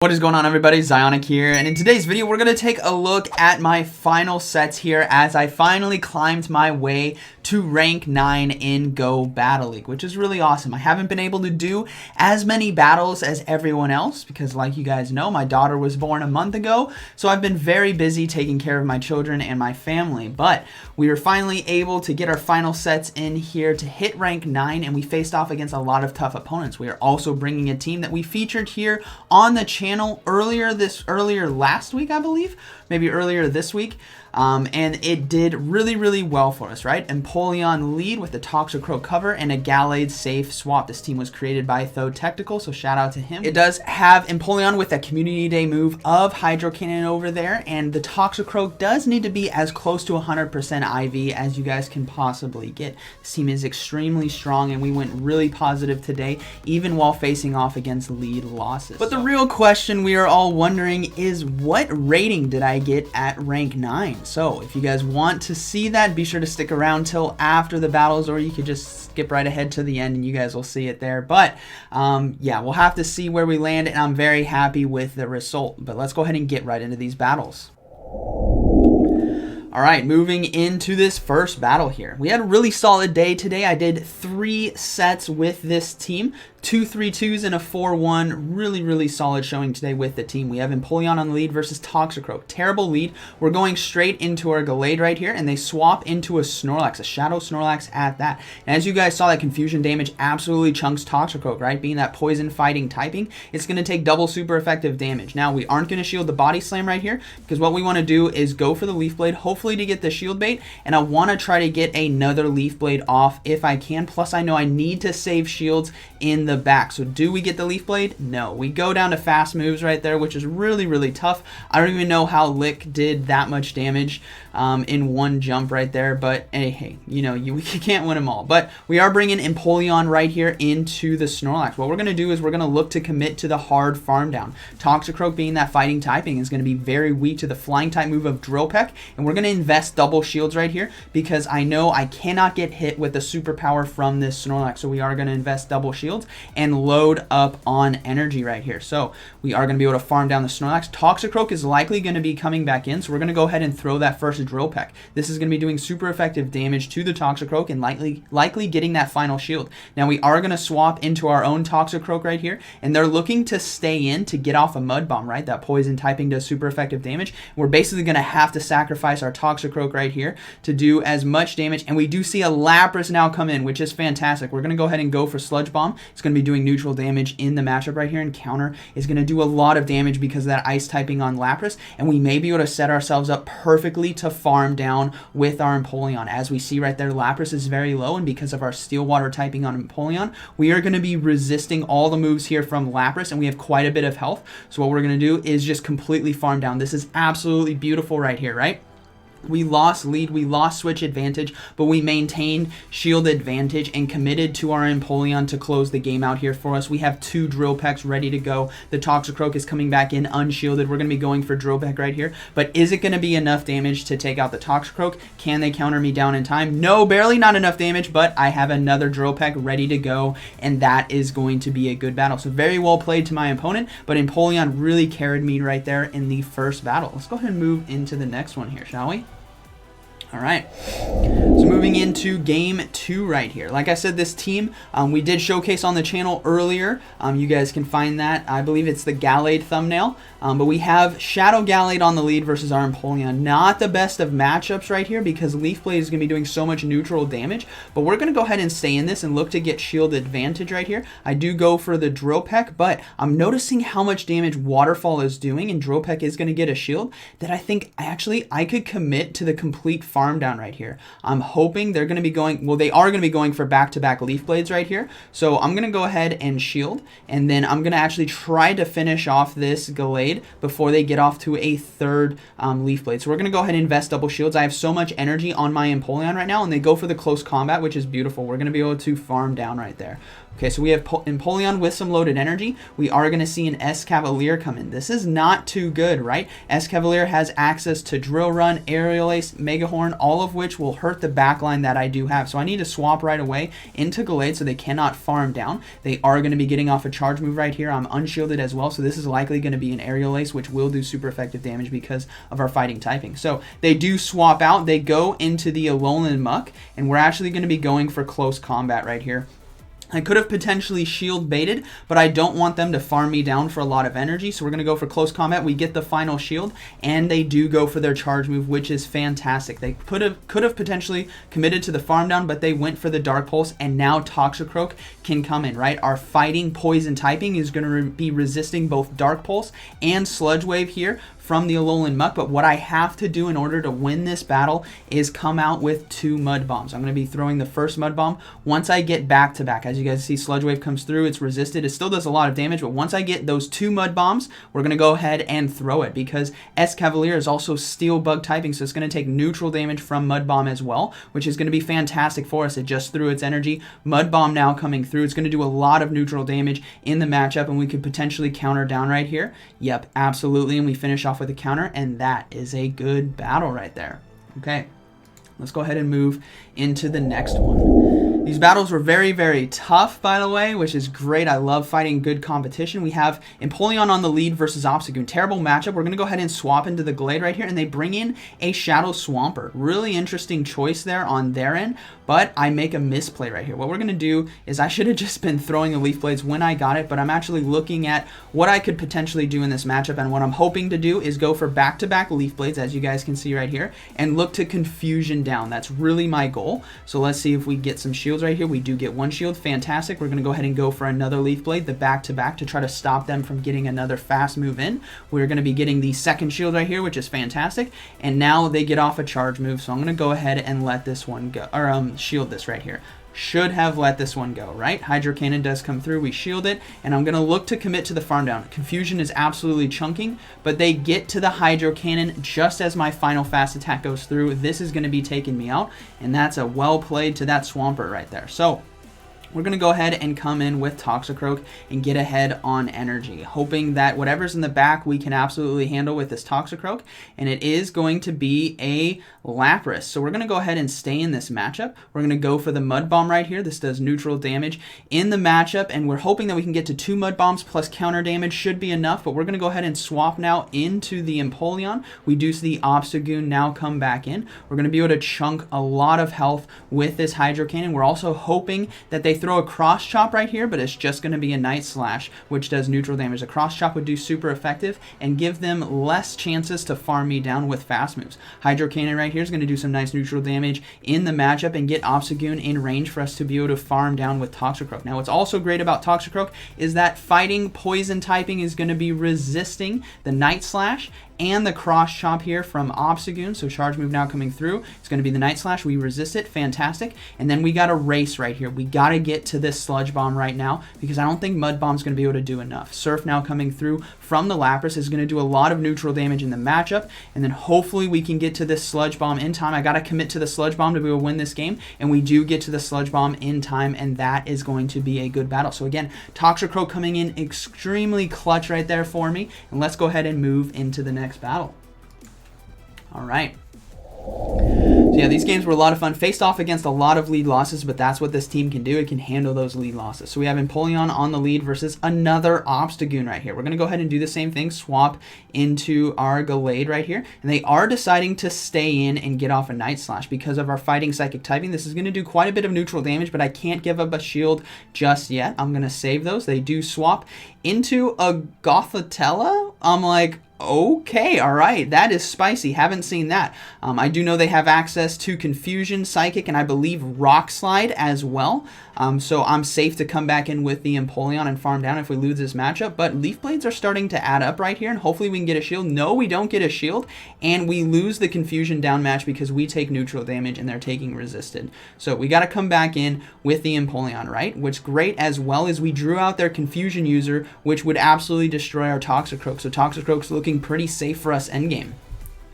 What is going on, everybody? ZyoniK here, and in today's video we're going to take a look at my final sets here as I finally climbed my way to rank 9 in Go Battle League, which is really awesome. I haven't been able to do as many battles as everyone else because, like you guys know, my daughter was born a month ago, so I've been very busy taking care of my children and my family, but we were finally able to get our final sets in here to hit rank 9, and we faced off against a lot of tough opponents. We are also bringing a team that we featured here on the channel earlier last week, I believe, maybe earlier this week, and it did really well for us, right? Empoleon lead with the Toxicroak cover and a Gallade safe swap. This team was created by Technical, so shout out to him. It does have Empoleon with a Community Day move of Hydro Cannon over there, and the Toxicroak does need to be as close to 100% IV as you guys can possibly get. This team is extremely strong, and we went really positive today, even while facing off against lead losses. But the real question we are all wondering is, what rating did I get at rank 9? So if you guys want to see that, be sure to stick around till after the battles, or you could just skip right ahead to the end and you guys will see it there. But yeah, we'll have to see where we land, and I'm very happy with the result. But let's go ahead and get right into these battles. All right, moving into this first battle here. We had a really solid day today. I did 3 sets with this team. 2 3-2s and a 4-1. Really solid showing today with the team. We have Empoleon on the lead versus Toxicroak. Terrible lead. We're going straight into our Gallade right here, and they swap into a Snorlax, a Shadow Snorlax at that. And as you guys saw, that confusion damage absolutely chunks Toxicroak, right? Being that poison fighting typing, it's going to take double super effective damage. Now, we aren't going to shield the Body Slam right here, because what we want to do is go for the Leaf Blade, hopefully to get the shield bait, and I want to try to get another Leaf Blade off if I can. Plus, I know I need to save shields in the back. So do we get the Leaf Blade? No. We go down to fast moves right there, which is really tough. I don't even know how Lick did that much damage in one jump right there, but hey, you know, we can't win them all. But we are bringing Empoleon right here into the Snorlax. What we're going to do is we're going to look to commit to the hard farm down. Toxicroak, being that fighting typing, is going to be very weak to the flying type move of Drill Peck, and we're going to invest double shields right here because I know I cannot get hit with the superpower from this Snorlax. So we are going to invest double shields and load up on energy right here. So we are going to be able to farm down the Snorlax. Toxicroak is likely going to be coming back in, so we're going to go ahead and throw that first Drill Peck. This is going to be doing super effective damage to the Toxicroak and likely getting that final shield. Now we are going to swap into our own Toxicroak right here, and they're looking to stay in to get off a Mud Bomb, right? That poison typing does super effective damage. We're basically going to have to sacrifice our Toxicroak right here to do as much damage, and we do see a Lapras now come in, which is fantastic. We're going to go ahead and go for Sludge Bomb. It's going to be doing neutral damage in the matchup right here, and counter is going to do a lot of damage because of that ice typing on Lapras, and we may be able to set ourselves up perfectly to farm down with our Empoleon. As we see right there, Lapras is very low, and because of our Steel Water typing on Empoleon, we are going to be resisting all the moves here from Lapras, and we have quite a bit of health. So what we're going to do is just completely farm down. This is absolutely beautiful right here, right? We lost lead, we lost switch advantage, but we maintained shield advantage and committed to our Empoleon to close the game out here for us. We have 2 Drill Pecks ready to go. The Toxicroak is coming back in unshielded. We're going to be going for Drill Peck right here, but is it going to be enough damage to take out the Toxicroak? Can they counter me down in time? No, barely not enough damage, but I have another Drill Peck ready to go, and that is going to be a good battle. So very well played to my opponent, but Empoleon really carried me right there in the first battle. Let's go ahead and move into the next one here, shall we? All right, so moving into game 2 right here. Like I said, this team we did showcase on the channel earlier. You guys can find that. I believe it's the Gallade thumbnail. But we have Shadow Gallade on the lead versus our Empoleon. Not the best of matchups right here because Leaf Blade is going to be doing so much neutral damage. But we're going to go ahead and stay in this and look to get shield advantage right here. I do go for the Drill Peck, but I'm noticing how much damage Waterfall is doing, and Drill Peck is going to get a shield that I think I could commit to the complete farm down right here. I'm hoping they're going to be going, well, they are going to be going for back-to-back Leaf Blades right here. So I'm going to go ahead and shield, and then I'm going to actually try to finish off this Gallade before they get off to a third Leaf Blade. So we're going to go ahead and invest double shields. I have so much energy on my Empoleon right now, and they go for the close combat, which is beautiful. We're going to be able to farm down right there. Okay, so we have Empoleon with some loaded energy. We are going to see an Escavalier come in. This is not too good, right? Escavalier has access to Drill Run, Aerial Ace, Mega Horn, all of which will hurt the backline that I do have. So I need to swap right away into Gallade so they cannot farm down. They are going to be getting off a charge move right here. I'm unshielded as well, so this is likely going to be an Aerial Ace, which will do super effective damage because of our fighting typing. So they do swap out. They go into the Alolan Muck, and we're actually going to be going for close combat right here. I could have potentially shield baited, but I don't want them to farm me down for a lot of energy, so we're going to go for close combat. We get the final shield, and they do go for their charge move, which is fantastic. They could have potentially committed to the farm down, but they went for the Dark Pulse, and now Toxicroak can come in, right? Our fighting poison typing is going to be resisting both Dark Pulse and Sludge Wave here from the Alolan Muck, but what I have to do in order to win this battle is come out with 2 Mud Bombs. I'm going to be throwing the first Mud Bomb once I get back to back. As you guys see, Sludge Wave comes through, it's resisted, it still does a lot of damage, but once I get those 2 Mud Bombs, we're going to go ahead and throw it, because Escavalier is also Steel Bug typing, so it's going to take neutral damage from Mud Bomb as well, which is going to be fantastic for us. It just threw its energy. Mud Bomb now coming through, it's going to do a lot of neutral damage in the matchup, and we could potentially counter down right here. Yep, absolutely, and we finish off with a counter, and that is a good battle right there. Okay, let's go ahead and move into the next one. These battles were very, very tough, by the way, which is great. I love fighting good competition. We have Empoleon on the lead versus Obstagoon. Terrible matchup. We're going to go ahead and swap into the Glade right here, and they bring in a Shadow Swampert. Really interesting choice there on their end, but I make a misplay right here. What we're going to do is I should have just been throwing the Leaf Blades when I got it, but I'm actually looking at what I could potentially do in this matchup, and what I'm hoping to do is go for back-to-back Leaf Blades, as you guys can see right here, and look to confusion down. That's really my goal. So let's see if we get some shields right here. We do get 1 shield. Fantastic. We're going to go ahead and go for another Leaf Blade, the back-to-back, to try to stop them from getting another fast move in. We're going to be getting the second shield right here, which is fantastic, and now they get off a charge move, so I'm going to go ahead and let this one go, or shield this right here. Should have let this one go, right? Hydro Cannon does come through, we shield it, and I'm going to look to commit to the farm down. Confusion is absolutely chunking, but they get to the Hydro Cannon just as my final fast attack goes through. This is going to be taking me out, and that's a well played to that Swampert right there. So we're going to go ahead and come in with Toxicroak and get ahead on energy, hoping that whatever's in the back we can absolutely handle with this Toxicroak, and it is going to be a Lapras. So we're going to go ahead and stay in this matchup. We're going to go for the Mud Bomb right here. This does neutral damage in the matchup, and we're hoping that we can get to 2 Mud Bombs plus counter damage should be enough, but we're going to go ahead and swap now into the Empoleon. We do see the Obstagoon now come back in. We're going to be able to chunk a lot of health with this Hydro Cannon. We're also hoping that they throw a Cross Chop right here, but it's just going to be a Night Slash, which does neutral damage. A Cross Chop would do super effective and give them less chances to farm me down with fast moves. Hydro Cannon right here is going to do some nice neutral damage in the matchup and get Obstagoon in range for us to be able to farm down with Toxicroak. Now, what's also great about Toxicroak is that fighting poison typing is going to be resisting the Night Slash and the Cross Chop here from Obstagoon. So charge move now coming through. It's going to be the Night Slash. We resist it. Fantastic. And then we got a race right here. We got to get to this Sludge Bomb right now because I don't think Mud Bomb's going to be able to do enough. Surf now coming through from the Lapras is going to do a lot of neutral damage in the matchup. And then hopefully we can get to this Sludge Bomb in time. I got to commit to the Sludge Bomb to be able to win this game. And we do get to the Sludge Bomb in time. And that is going to be a good battle. So again, Toxicroak coming in extremely clutch right there for me. And let's go ahead and move into the next battle. All right. So yeah, these games were a lot of fun. Faced off against a lot of lead losses, but that's what this team can do. It can handle those lead losses. So we have Empoleon on the lead versus another Obstagoon right here. We're going to go ahead and do the same thing. Swap into our Gallade right here. And they are deciding to stay in and get off a Night Slash because of our fighting psychic typing. This is going to do quite a bit of neutral damage, but I can't give up a shield just yet. I'm going to save those. They do swap into a Gothitella. I'm like, okay, all right, that is spicy. Haven't seen that. I do know they have access to Confusion, Psychic, and I believe Rock Slide as well. So I'm safe to come back in with the Empoleon and farm down if we lose this matchup. But Leaf Blades are starting to add up right here, and hopefully we can get a shield. No, we don't get a shield, and we lose the Confusion down match because we take neutral damage and they're taking resisted. So we got to come back in with the Empoleon, right? What's great as well is we drew out their Confusion user, which would absolutely destroy our Toxicroak. So Toxicroak's looking pretty safe for us endgame.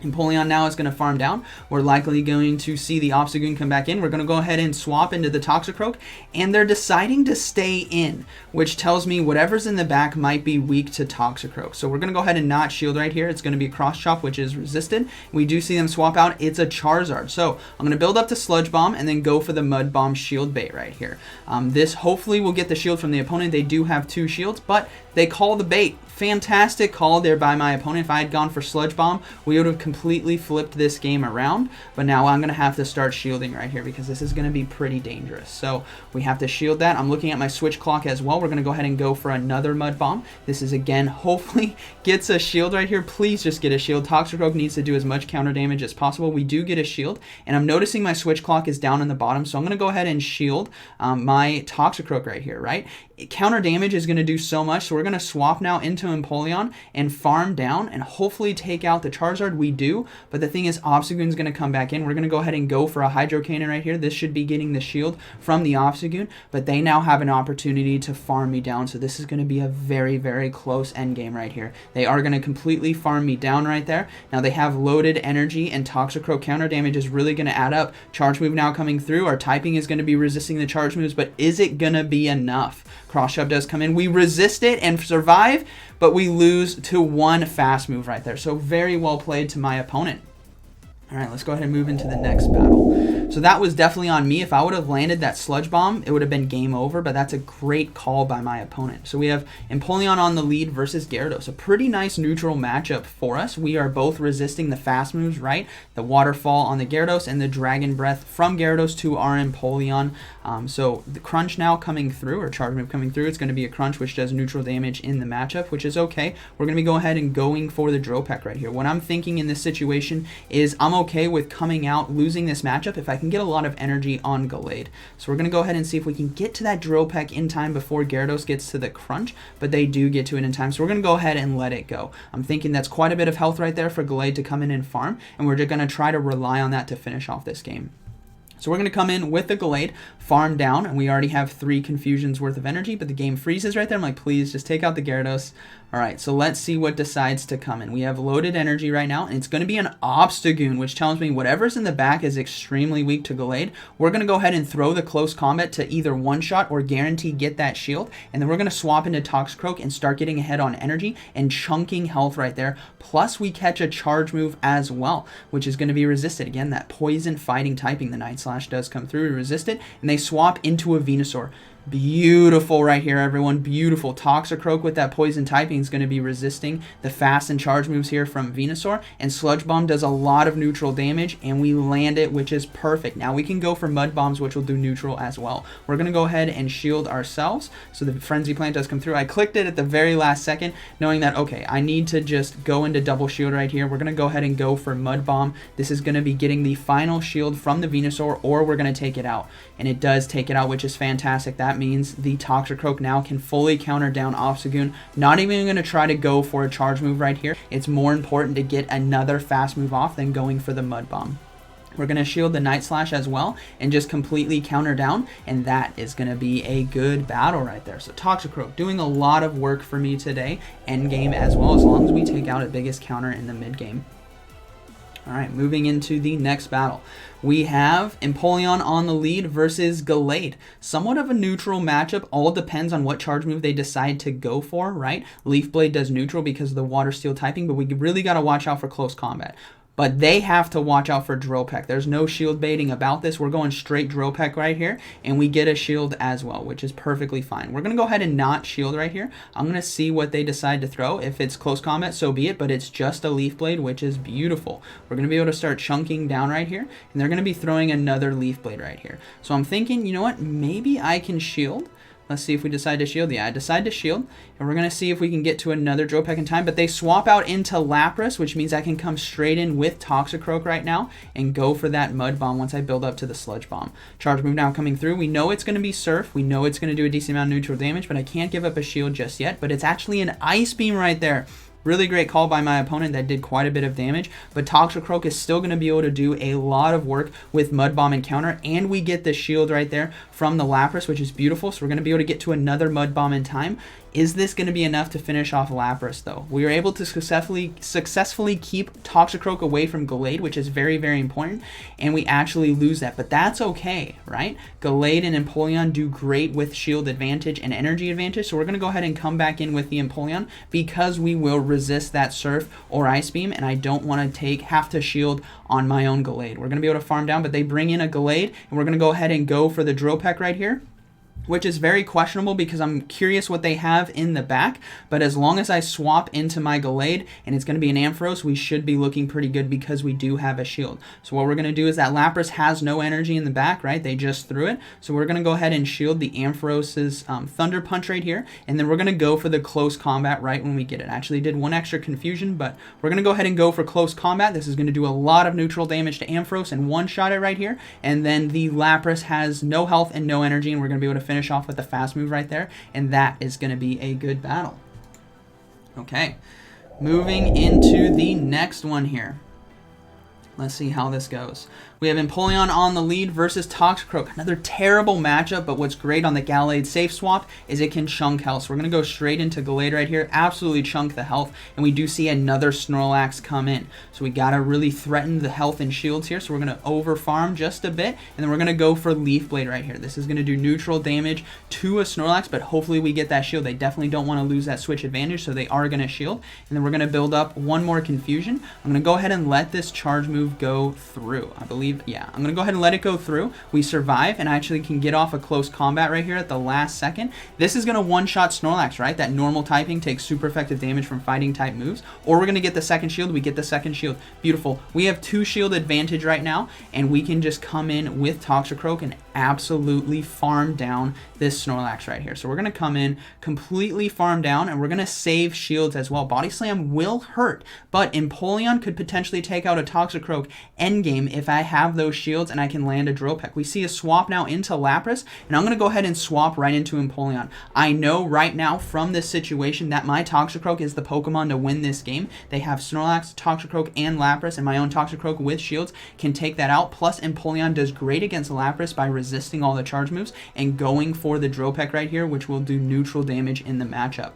Empoleon now is going to farm down. We're likely going to see the Obstagoon come back in. We're going to go ahead and swap into the Toxicroak, and they're deciding to stay in, which tells me whatever's in the back might be weak to Toxicroak. So we're going to go ahead and not shield right here. It's going to be a Cross Chop, which is resisted. We do see them swap out. It's a Charizard. So I'm going to build up to Sludge Bomb and then go for the Mud Bomb shield bait right here. This hopefully will get the shield from the opponent. They do have 2 shields, but they call the bait. Fantastic call there by my opponent. If I had gone for Sludge Bomb, we would have completely flipped this game around. But now I'm going to have to start shielding right here because this is going to be pretty dangerous. So we have to shield that. I'm looking at my switch clock as well. We're going to go ahead and go for another Mud Bomb. This is, again, hopefully gets a shield right here. Please just get a shield. Toxicroak needs to do as much counter damage as possible. We do get a shield. And I'm noticing my switch clock is down in the bottom. So I'm going to go ahead and shield my Toxicroak right here, right? Counter damage is going to do so much, so we're going to swap now into Empoleon and farm down and hopefully take out the Charizard. We do, but the thing is Obstagoon's going to come back in. We're going to go ahead and go for a Hydro Cannon right here. This should be getting the shield from the Obstagoon, but they now have an opportunity to farm me down, so this is going to be a very, very close endgame right here. They are going to completely farm me down right there. Now they have loaded energy, and Toxicroak counter damage is really going to add up. Charge move now coming through. Our typing is going to be resisting the charge moves, but is it going to be enough? Cross Shove does come in. We resist it and survive, but we lose to 1 fast move right there. So very well played to my opponent. All right, let's go ahead and move into the next battle. So that was definitely on me. If I would have landed that Sludge Bomb, it would have been game over, but that's a great call by my opponent. So we have Empoleon on the lead versus Gyarados. A pretty nice neutral matchup for us. We are both resisting the fast moves, right? The Waterfall on the Gyarados and the Dragon Breath from Gyarados to our Empoleon. So the Crunch now coming through, or Charge Move coming through, it's going to be a Crunch, which does neutral damage in the matchup, which is okay. We're going to go ahead and going for the Drill Peck right here. What I'm thinking in this situation is I'm okay with coming out, losing this matchup if I can get a lot of energy on Gallade. So we're going to go ahead and see if we can get to that Drill Peck in time before Gyarados gets to the Crunch, but they do get to it in time, so we're going to go ahead and let it go. I'm thinking that's quite a bit of health right there for Gallade to come in and farm, and we're just going to try to rely on that to finish off this game. So we're going to come in with the Gallade, farm down, and we already have 3 Confusions worth of energy, but the game freezes right there. I'm like, please, just take out the Gyarados. All right, so let's see what decides to come in. We have loaded energy right now, and it's going to be an Obstagoon, which tells me whatever's in the back is extremely weak to Gallade. We're going to go ahead and throw the Close Combat to either one-shot or guarantee get that shield, and then we're going to swap into Toxicroak and start getting ahead on energy and chunking health right there. Plus, we catch a Charge Move as well, which is going to be resisted. Again, that Poison Fighting typing, the Night Slash does come through, we resist it, and they swap into a Venusaur. Beautiful right here, everyone. Beautiful. Toxicroak with that poison typing is going to be resisting the fast and charge moves here from Venusaur. And Sludge Bomb does a lot of neutral damage, and we land it, which is perfect. Now we can go for Mud Bombs, which will do neutral as well. We're going to go ahead and shield ourselves. So the Frenzy Plant does come through. I clicked it at the very last second, knowing that, okay, I need to just go into double shield right here. We're going to go ahead and go for Mud Bomb. This is going to be getting the final shield from the Venusaur, or we're going to take it out. And it does take it out, which is fantastic. That means the Toxicroak now can fully counter down Obstagoon. Not even going to try to go for a charge move right here. It's more important to get another fast move off than going for the Mud Bomb. We're going to shield the Night Slash as well and just completely counter down, and that is going to be a good battle right there. So Toxicroak doing a lot of work for me today, end game as well, as long as we take out a biggest counter in the mid game. All right, moving into the next battle. We have Empoleon on the lead versus Gallade. Somewhat of a neutral matchup. All depends on what charge move they decide to go for, right? Leaf Blade does neutral because of the Water Steel typing, but we really got to watch out for close combat. But they have to watch out for Drill Peck. There's no shield baiting about this. We're going straight Drill Peck right here, and we get a shield as well, which is perfectly fine. We're going to go ahead and not shield right here. I'm going to see what they decide to throw. If it's close combat, so be it, but it's just a Leaf Blade, which is beautiful. We're going to be able to start chunking down right here, and they're going to be throwing another Leaf Blade right here. So I'm thinking, you know what, maybe I can shield. Let's see if we decide to shield. Yeah, I decide to shield. And we're going to see if we can get to another Drill Peck in time. But they swap out into Lapras, which means I can come straight in with Toxicroak right now and go for that Mud Bomb once I build up to the Sludge Bomb. Charge move now coming through. We know it's going to be Surf. We know it's going to do a decent amount of neutral damage, but I can't give up a shield just yet. But it's actually an Ice Beam right there. Really great call by my opponent that did quite a bit of damage, but Toxicroak is still going to be able to do a lot of work with Mud Bomb and counter, and we get the shield right there from the Lapras, which is beautiful, so we're going to be able to get to another Mud Bomb in time. Is this going to be enough to finish off Lapras, though? We were able to successfully keep Toxicroak away from Gallade, which is very, very important, and we actually lose that, but that's okay, right? Gallade and Empoleon do great with shield advantage and energy advantage, so we're going to go ahead and come back in with the Empoleon because we will resist that Surf or Ice Beam, and I don't want to have to shield on my own Gallade. We're going to be able to farm down, but they bring in a Gallade, and we're going to go ahead and go for the Drill Peck right here, which is very questionable because I'm curious what they have in the back. But as long as I swap into my Gallade and it's going to be an Ampharos, we should be looking pretty good because we do have a shield. So what we're going to do is that Lapras has no energy in the back, right? They just threw it. So we're going to go ahead and shield the Ampharos's Thunder Punch right here. And then we're going to go for the close combat right when we get it. I actually did one extra confusion, but we're going to go ahead and go for close combat. This is going to do a lot of neutral damage to Ampharos and one-shot it right here. And then the Lapras has no health and no energy, and we're going to be able to finish off with a fast move right there, and that is going to be a good battle. Okay, moving into the next one here. Let's see how this goes. We have Empoleon on the lead versus Toxicroak. Another terrible matchup, but what's great on the Gallade safe swap is it can chunk health. So we're going to go straight into Gallade right here, absolutely chunk the health, and we do see another Snorlax come in. So we got to really threaten the health and shields here, so we're going to over farm just a bit, and then we're going to go for Leaf Blade right here. This is going to do neutral damage to a Snorlax, but hopefully we get that shield. They definitely don't want to lose that switch advantage, so they are going to shield, and then we're going to build up one more confusion. I'm going to go ahead and let this charge move go through. I believe, yeah, I'm going to go ahead and let it go through. We survive and actually can get off a close combat right here at the last second. This is going to one-shot Snorlax, right? That normal typing takes super effective damage from fighting type moves, or we're going to get the second shield. We get the second shield. Beautiful. We have 2 shield advantage right now, and we can just come in with Toxicroak and absolutely farm down this Snorlax right here. So we're going to come in, completely farm down, and we're going to save shields as well. Body Slam will hurt, but Empoleon could potentially take out a Toxicroak endgame if I have those shields and I can land a Drill Peck. We see a swap now into Lapras, and I'm going to go ahead and swap right into Empoleon. I know right now from this situation that my Toxicroak is the Pokemon to win this game. They have Snorlax, Toxicroak, and Lapras, and my own Toxicroak with shields can take that out. Plus, Empoleon does great against Lapras by resisting all the charge moves and going for the Drill Peck right here, which will do neutral damage in the matchup.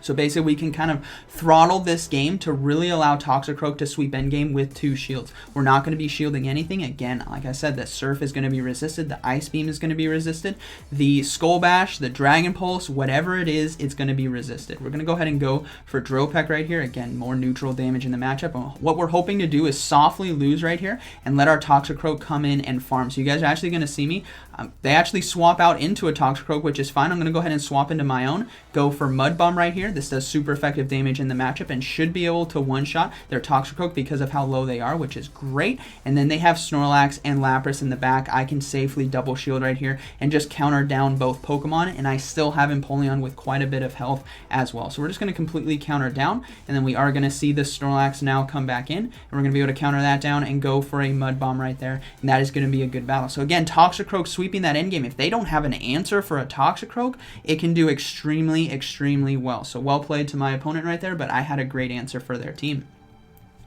So basically we can kind of throttle this game to really allow Toxicroak to sweep endgame with 2 shields. We're not going to be shielding anything. Again, like I said, the Surf is going to be resisted. The Ice Beam is going to be resisted. The Skull Bash, the Dragon Pulse, whatever it is, it's going to be resisted. We're going to go ahead and go for Drill Peck right here. Again, more neutral damage in the matchup. And what we're hoping to do is softly lose right here and let our Toxicroak come in and farm. So you guys are actually going to see me. They actually swap out into a Toxicroak, which is fine. I'm going to go ahead and swap into my own. Go for Mud Bomb right here. This does super effective damage in the matchup and should be able to one-shot their Toxicroak because of how low they are, which is great. And then they have Snorlax and Lapras in the back. I can safely double shield right here and just counter down both Pokemon, and I still have Empoleon with quite a bit of health as well. So we're just going to completely counter down, and then we are going to see the Snorlax now come back in, and we're going to be able to counter that down and go for a Mud Bomb right there, and that is going to be a good battle. So again, Toxicroak sweeping that endgame. If they don't have an answer for a Toxicroak, it can do extremely, extremely well. So well played to my opponent right there, but I had a great answer for their team.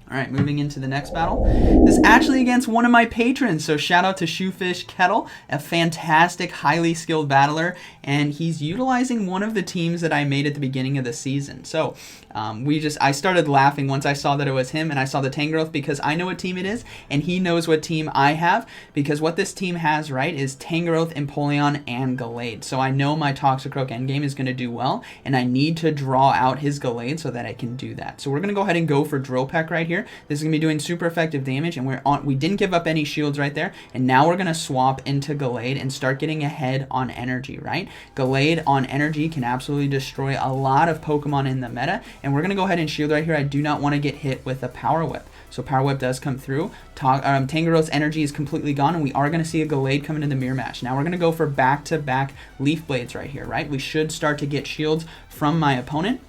All right, moving into the next battle. This is actually against one of my patrons, so shout out to Shoefish Kettle, a fantastic, highly skilled battler, and he's utilizing one of the teams that I made at the beginning of the season. So I started laughing once I saw that it was him, and I saw the Tangrowth because I know what team it is, and he knows what team I have, because what this team has, right, is Tangrowth, Empoleon, and Gallade. So I know my Toxicroak endgame is going to do well, and I need to draw out his Gallade so that I can do that. So we're going to go ahead and go for Drill Peck right here. This is going to be doing super effective damage, and we didn't give up any shields right there, and now we're going to swap into Gallade and start getting ahead on energy, right? Gallade on energy can absolutely destroy a lot of Pokemon in the meta, and we're going to go ahead and shield right here. I do not want to get hit with a Power Whip. So Power Whip does come through. Tangrowth's energy is completely gone, and we are going to see a Gallade come into the mirror match. Now we're going to go for back-to-back Leaf Blades right here, right? We should start to get shields from my opponent.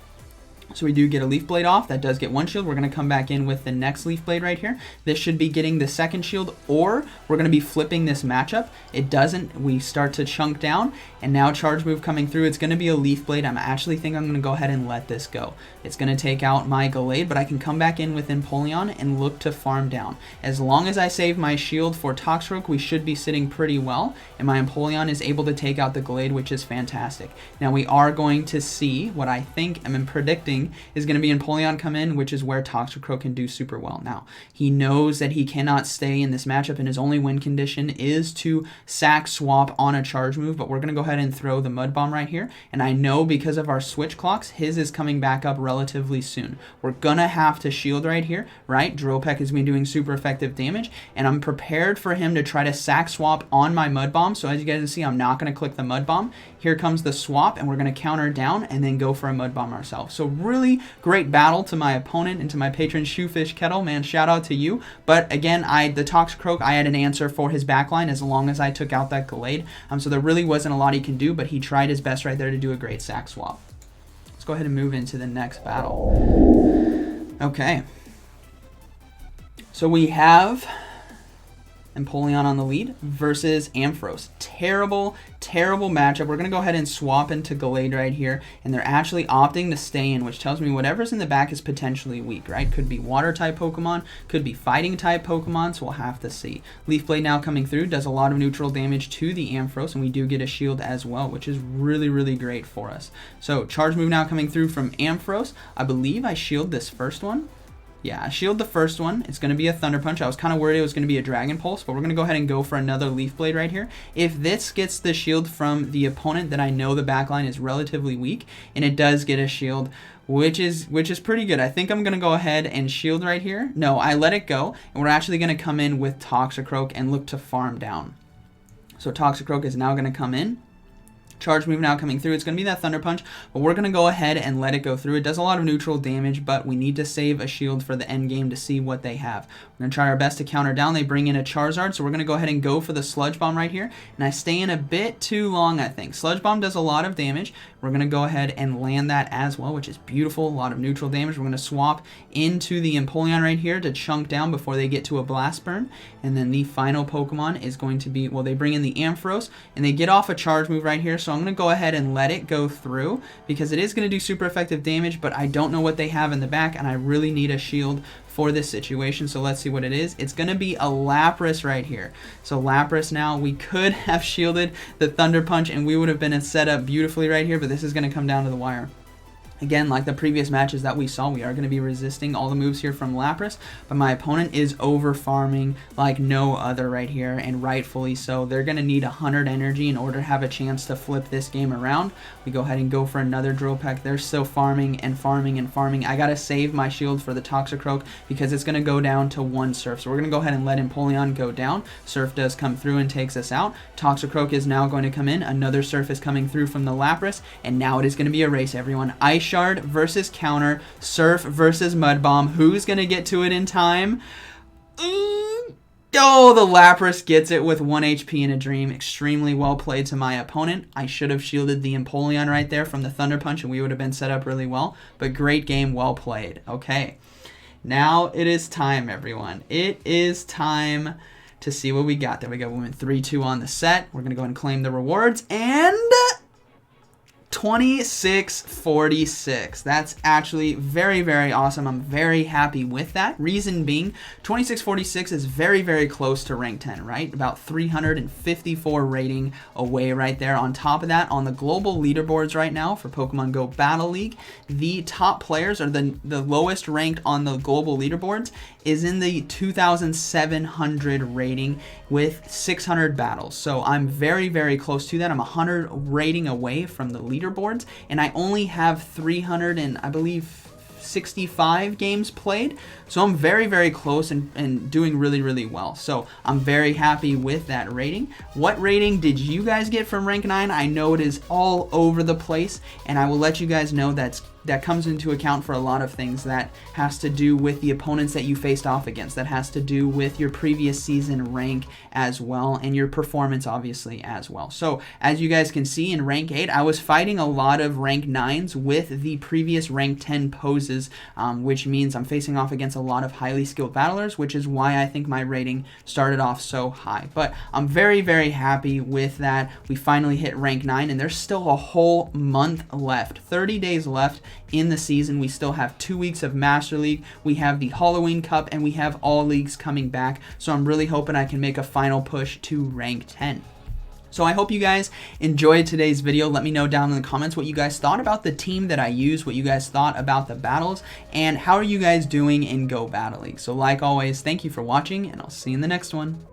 So we do get a Leaf Blade off. That does get one shield. We're going to come back in with the next Leaf Blade right here. This should be getting the second shield, or we're going to be flipping this matchup. It doesn't. We start to chunk down, and now Charge Move coming through. It's going to be a Leaf Blade. I actually think I'm going to go ahead and let this go. It's going to take out my Gallade, but I can come back in with Empoleon and look to farm down. As long as I save my shield for Toxicroak, we should be sitting pretty well, and my Empoleon is able to take out the Gallade, which is fantastic. Now we are going to see what I think I'm predicting is going to be Empoleon come in, which is where Toxicroak can do super well. Now, he knows that he cannot stay in this matchup, and his only win condition is to sack swap on a charge move, but we're going to go ahead and throw the Mud Bomb right here, and I know because of our switch clocks, his is coming back up relatively soon. We're going to have to shield right here, right? Dropek has been doing super effective damage, and I'm prepared for him to try to sack swap on my Mud Bomb, so as you guys can see, I'm not going to click the Mud Bomb. Here comes the swap, and we're going to counter down and then go for a Mud Bomb ourselves. So really great battle to my opponent and to my patron Shoefish Kettle, man, shout out to you. But again, the Toxicroak, I had an answer for his backline as long as I took out that Gallade. So there really wasn't a lot he can do, but he tried his best right there to do a great sack swap. Let's go ahead and move into the next battle. Okay. So we have Empoleon on the lead versus Ampharos. Terrible, terrible matchup. We're going to go ahead and swap into Gallade right here, and they're actually opting to stay in, which tells me whatever's in the back is potentially weak, right? Could be water-type Pokemon, could be fighting-type Pokemon, so we'll have to see. Leaf Blade now coming through, does a lot of neutral damage to the Ampharos, and we do get a shield as well, which is really, really great for us. So, Charge Move now coming through from Ampharos. I believe I shield this first one. Yeah, I shield the first one. It's going to be a Thunder Punch. I was kind of worried it was going to be a Dragon Pulse, but we're going to go ahead and go for another Leaf Blade right here. If this gets the shield from the opponent, then I know the backline is relatively weak, and it does get a shield, which is pretty good. I think I'm going to go ahead and shield right here. No, I let it go, and we're actually going to come in with Toxicroak and look to farm down. So Toxicroak is now going to come in. Charge Move now coming through. It's going to be that Thunder Punch, but we're going to go ahead and let it go through. It does a lot of neutral damage, but we need to save a shield for the end game to see what they have. We're going to try our best to counter down. They bring in a Charizard, so we're going to go ahead and go for the Sludge Bomb right here, and I stay in a bit too long, I think. Sludge Bomb does a lot of damage. We're going to go ahead and land that as well, which is beautiful. A lot of neutral damage. We're going to swap into the Empoleon right here to chunk down before they get to a Blast Burn, and then the final Pokemon is going to be, well, they bring in the Ampharos, and they get off a Charge Move right here, so I'm going to go ahead and let it go through because it is going to do super effective damage, but I don't know what they have in the back, and I really need a shield for this situation, so let's see what it is. It's going to be a Lapras right here. So Lapras now, we could have shielded the Thunder Punch, and we would have been set up beautifully right here, but this is going to come down to the wire. Again, like the previous matches that we saw, we are going to be resisting all the moves here from Lapras, but my opponent is over farming like no other right here, and rightfully so. They're going to need 100 energy in order to have a chance to flip this game around. We go ahead and go for another Drill Peck. They're still farming and farming and farming. I got to save my shield for the Toxicroak because it's going to go down to one Surf. So we're going to go ahead and let Empoleon go down. Surf does come through and takes us out. Toxicroak is now going to come in. Another Surf is coming through from the Lapras, and now it is going to be a race, everyone. Ice Shard versus counter, Surf versus Mud Bomb. Who's going to get to it in time? Oh, the Lapras gets it with 1 HP in a dream. Extremely well played to my opponent. I should have shielded the Empoleon right there from the Thunder Punch, and we would have been set up really well. But great game, well played. Okay, now it is time, everyone. It is time to see what we got. There we go. We went 3-2 on the set. We're going to go ahead and claim the rewards, and 2646. That's actually very, very awesome. I'm very happy with that. Reason being, 2646 is very, very close to rank 10, right? About 354 rating away right there. On top of that, on the global leaderboards right now for Pokemon GO Battle League, the top players, or the lowest ranked on the global leaderboards, is in the 2,700 rating with 600 battles. So I'm very, very close to that. I'm 100 rating away from the leaderboards, and I only have 300 and I believe 65 games played, so I'm very, very close and doing really, really well. So I'm very happy with that rating. What rating did you guys get from rank 9? I know it is all over the place, and I will let you guys know that's that comes into account for a lot of things. That has to do with the opponents that you faced off against. That has to do with your previous season rank as well, and your performance obviously as well. So as you guys can see, in rank 8, I was fighting a lot of rank 9s with the previous rank 10 poses, which means I'm facing off against a lot of highly skilled battlers, which is why I think my rating started off so high. But I'm very, very happy with that. We finally hit rank 9, and there's still a whole month left, 30 days left in the season. We still have 2 weeks of Master League, we have the Halloween Cup, and we have all leagues coming back. So I'm really hoping I can make a final push to rank 10. So I hope you guys enjoyed today's video. Let me know down in the comments what you guys thought about the team that I used, what you guys thought about the battles, and how are you guys doing in Go Battle League. So like always, thank you for watching, and I'll see you in the next one.